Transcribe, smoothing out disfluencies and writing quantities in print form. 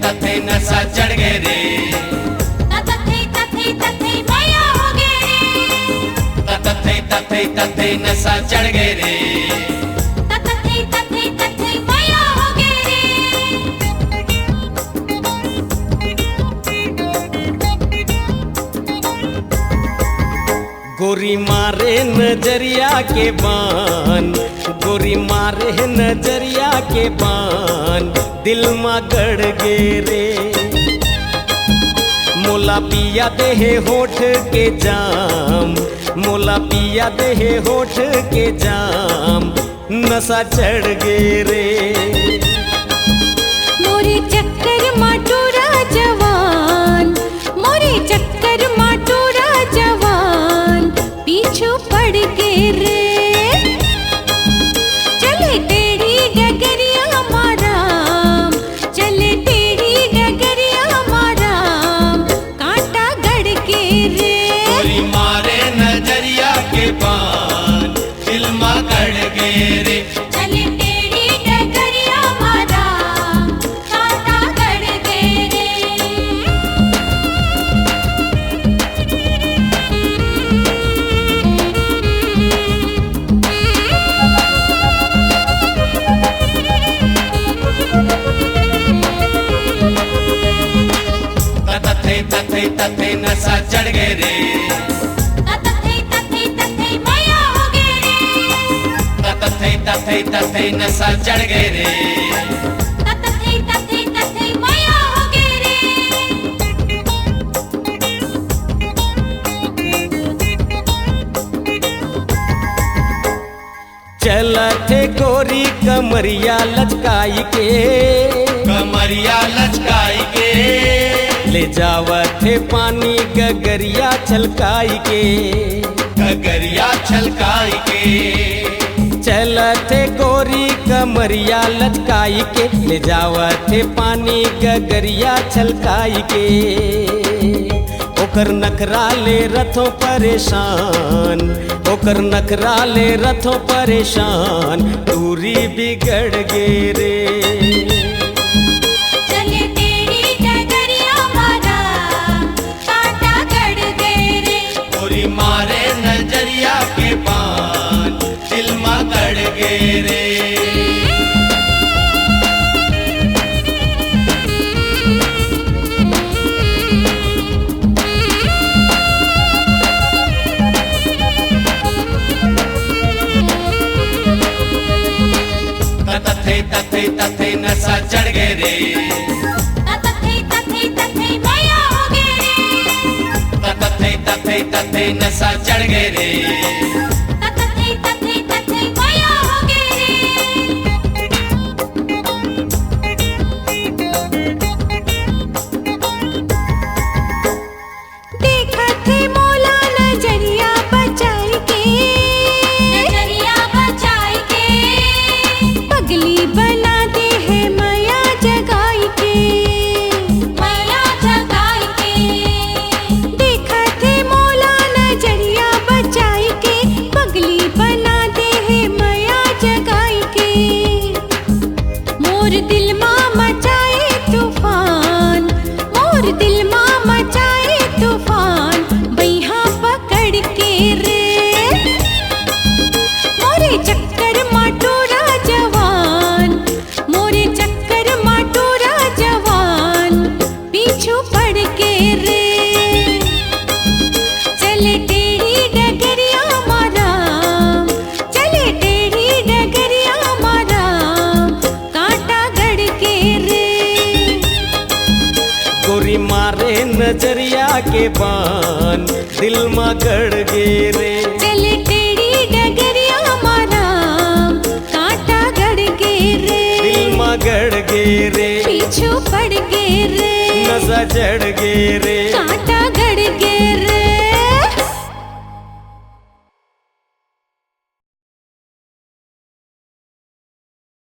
तथे नशा चढ़ गए रे, तथे माया हो गए रे, तथे नशा चढ़ गए रे, तथे माया हो गए रे। गोरी मारे नजरिया के बान, गोरी मारे नजरिया के बान, दिल मा गड़ गे रे। मोला पिया देहे होठ के जाम, मोला पिया देहे होठ के जाम, नशा चढ़ गे रे। मोरे चक्कर माटूरा जवान, मोरे चक्कर माटूरा जवान, पीछू पड़ के रे। चले टेढ़ी डगरिया माराम, चले टेढ़ी डगरिया माराम, कांटा गड़ के रे। गोरी मारे नजरिया के बान, दिल मा गड़ गए रे। चले टेढ़ी डगरिया माराम, कांटा गड़ के रे। तथे नशा चढ़ गए रे, तथे माया हो गए रे, तथे नशा चढ़ गए रे, तथे माया हो गए रे। चलत गोरी कमरिया लचकाई के, कमरिया लचकाई के, ले जावत है पानी गगरिया छलकाई के, गगरिया छलकाई के। चलत है गोरी कमरिया लचकाई के, ले जावत है पानी गगरिया छलकाई के। ओकर नखरा ले रथों परेशान, ओकर नखरा ले रथों परेशान, दूरी बिगड़ गे रे। चले टेढ़ी डगरिया माराम, कांटा गड़ गए रे। गोरी मारे नजरिया के बान, दिल मा गड़ गए रे। तथे नशा चढ़ गए रे, तथे माया हो गए रे, तथे नशा चढ़ गए रे, तथे माया हो गए रे। देखा थे मोला नजरिया बचाई के, नजरिया बचाई के, पगली बना दे है माया जगाई के, माया जगाई के। देखा थे मोला नजरिया बचाई के, पगली बना दे है माया जगाई के। मोर दिल मा मचाए तूफान, मोर दिल मा मचाए तूफान, बैहा पकड़ के रे। मोरे चक्कर माटूरा जवान, मोरे चक्कर माटूरा जवान, पीछू पड़ के रे। चले टेढ़ी डगरिया माराम, चले टेढ़ी डगरिया माराम, कांटा गड़ के रे। गोरी मारे नजरिया के बान, दिल मा गड़ गे रे। चले टेढ़ी डगरिया माराम, कांटा गड़ के रे। दिल मा गड़ गे रे, पीछू पड़ के रे, नशा चढ़ गे रे। कांटा गड़ के रे।